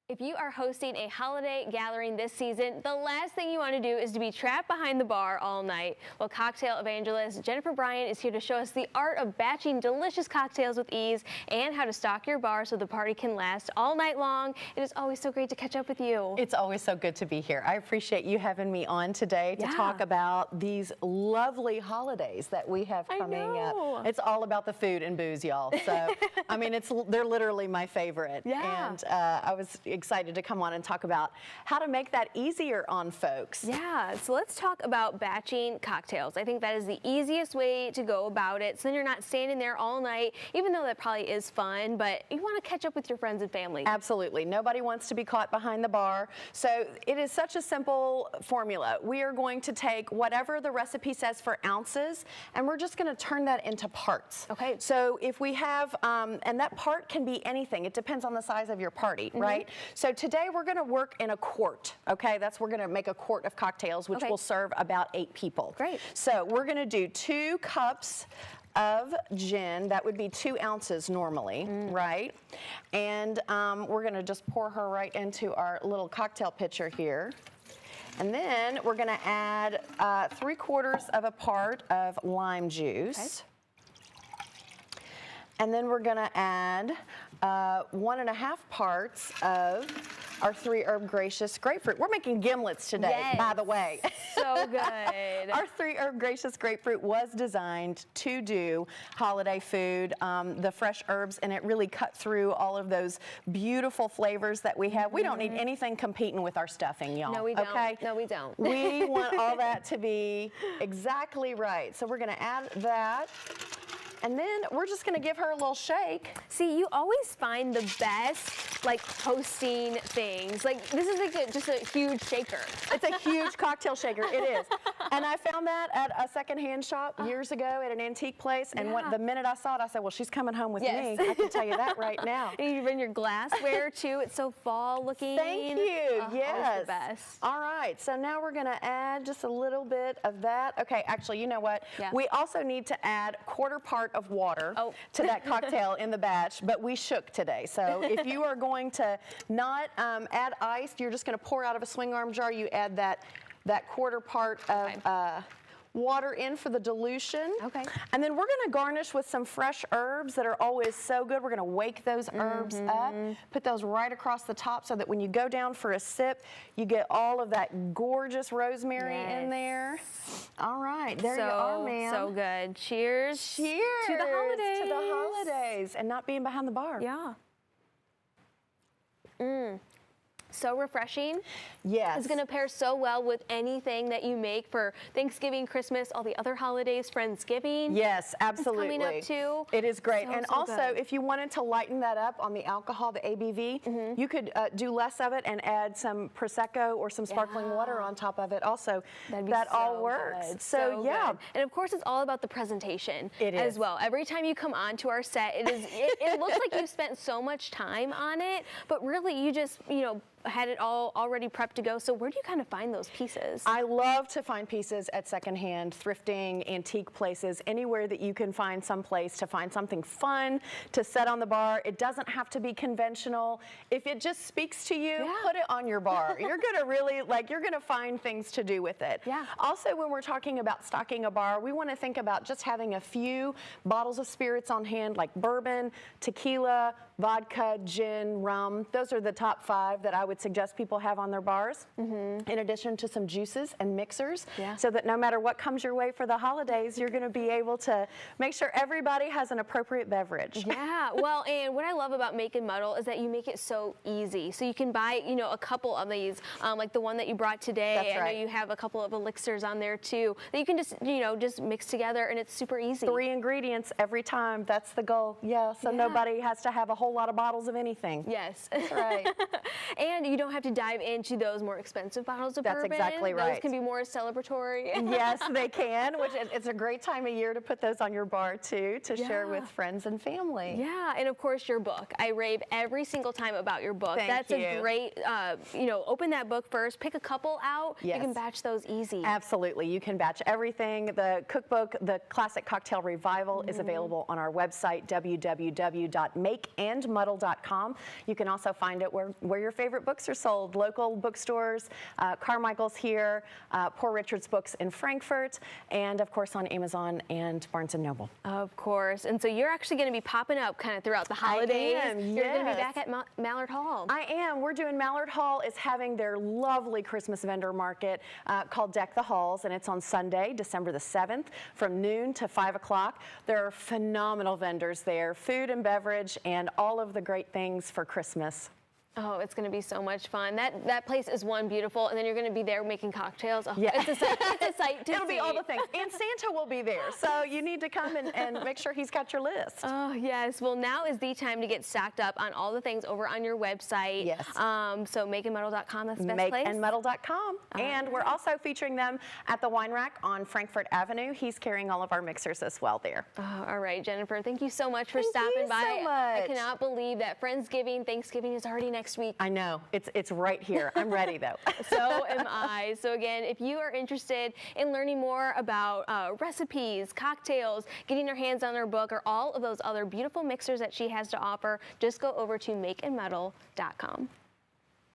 If you are hosting a holiday gathering this season, the last thing you want to do is to be trapped behind the bar all night. Well, cocktail evangelist Jennifer Bryant is here to show us the art of batching delicious cocktails with ease and how to stock your bar so the party can last all night long. It is always so great to catch up with you. It's always so good to be here. I appreciate you having me on today to talk about these lovely holidays that we have coming up. It's all about the food and booze, y'all. So, I mean, they're literally my favorite. Yeah. And I was excited to come on and talk about how to make that easier on folks. Yeah, so let's talk about batching cocktails. I think that is the easiest way to go about it, so then you're not standing there all night, even though that probably is fun, but you want to catch up with your friends and family. Absolutely. Nobody wants to be caught behind the bar. So it is such a simple formula. We are going to take whatever the recipe says for ounces, and we're just going to turn that into parts. Okay. So if we have, and that part can be anything. It depends on the size of your party, right? So today we're going to work in a quart, okay? We're going to make a quart of cocktails, which will serve about 8 people. Great. So we're going to do 2 cups of gin. That would be 2 ounces normally, right? And we're going to just pour her right into our little cocktail pitcher here. And then we're going to add 3/4 of a part of lime juice. Okay. And then we're going to add 1.5 parts of our 3-herb gracious grapefruit. We're making gimlets today, by the way. So good. Our 3-herb gracious grapefruit was designed to do holiday food. The fresh herbs in it really cut through all of those beautiful flavors that we have. We don't need anything competing with our stuffing, y'all. No, we don't. Okay? No, we don't. We want all that to be exactly right. So we're going to add that. And then we're just going to give her a little shake. See, you always find the best, like, hosting things. Like, this is like just a huge shaker. It's a huge cocktail shaker. It is. And I found that at a secondhand shop years ago at an antique place. And the minute I saw it, I said, well, she's coming home with me. I can tell you that right now. And you bring your glassware, too. It's so fall looking. Thank you. Yes. The best. All right. So now we're going to add just a little bit of that. Okay. Actually, you know what? Yeah. We also need to add 1/4 part of water to that cocktail in the batch, but we shook today. So if you are going to not add ice, you're just going to pour out of a swing arm jar. You add that 1/4 part of water in for the dilution. Okay. And then we're going to garnish with some fresh herbs that are always so good. We're going to wake those herbs up, put those right across the top so that when you go down for a sip, you get all of that gorgeous rosemary in there. All right. There you are, ma'am. So good. Cheers. Cheers. To the holidays. To the holidays and not being behind the bar. Yeah. So refreshing. Yes. It's going to pair so well with anything that you make for Thanksgiving, Christmas, all the other holidays, Friendsgiving. Yes, absolutely. It's coming up too. It is great. So, and so also, good. if you wanted to lighten that up on the alcohol, the ABV, you could do less of it and add some Prosecco or some sparkling water on top of it also. That all works. Good. So yeah. Good. And of course, it's all about the presentation as well. Every time you come onto our set, it looks like you've spent so much time on it, but really you just, had it all already prepped to go. So where do you kind of find those pieces? I love to find pieces at secondhand, thrifting, antique places, anywhere that you can find some place to find something fun to set on the bar. It doesn't have to be conventional. If it just speaks to you, put it on your bar. You're gonna really, you're gonna find things to do with it. Yeah. Also, when we're talking about stocking a bar, we wanna think about just having a few bottles of spirits on hand, like bourbon, tequila, vodka, gin, rum. Those are the top 5 that I would suggest people have on their bars, in addition to some juices and mixers, so that no matter what comes your way for the holidays, you're going to be able to make sure everybody has an appropriate beverage. Yeah, well, and what I love about Make and Muddle is that you make it so easy. So you can buy, a couple of these, like the one that you brought today. That's right. I know you have a couple of elixirs on there too that you can just, just mix together, and it's super easy. 3 ingredients every time. That's the goal. Yeah, so nobody has to have a whole lot of bottles of anything. Yes. That's right. And you don't have to dive into those more expensive bottles of bourbon. That's exactly right. Those can be more celebratory. Yes, they can, which it's a great time of year to put those on your bar too, to share with friends and family. Yeah, and of course your book. I rave every single time about your book. Thank you. A great, open that book first, pick a couple out. Yes. You can batch those easy. Absolutely, you can batch everything. The cookbook, The Classic Cocktail Revival, is available on our website, www.makeand makeandmuddle.com. You can also find it where your favorite books are sold, local bookstores, Carmichael's here, Poor Richard's Books in Frankfurt, and of course on Amazon and Barnes & Noble. Of course. And so you're actually going to be popping up kind of throughout the holidays. I am, You're going to yes. be back at Mallard Hall. I am. We're doing Mallard Hall is having their lovely Christmas vendor market called Deck the Halls, and it's on Sunday, December the 7th, from noon to 5 o'clock. There are phenomenal vendors there, food and beverage, and all of the great things for Christmas. Oh, it's going to be so much fun. That place is one beautiful, and then you're going to be there making cocktails. Oh, yeah. It's a sight to It'll see. be all the things. And Santa will be there, so you need to come and make sure he's got your list. Oh, yes. Well, now is the time to get stocked up on all the things over on your website. Yes. So makeandmuddle.com, that's the best place? Makeandmuddle.com. And we're also featuring them at the Wine Rack on Frankfurt Avenue. He's carrying all of our mixers as well there. Oh, all right, Jennifer, thank you so much for Thank stopping you by. so much. I cannot believe that Thanksgiving is already next week. I know. It's right here. I'm ready, though. So am I. So again, if you are interested in learning more about recipes, cocktails, getting your hands on her book, or all of those other beautiful mixers that she has to offer, just go over to makeandmuddle.com.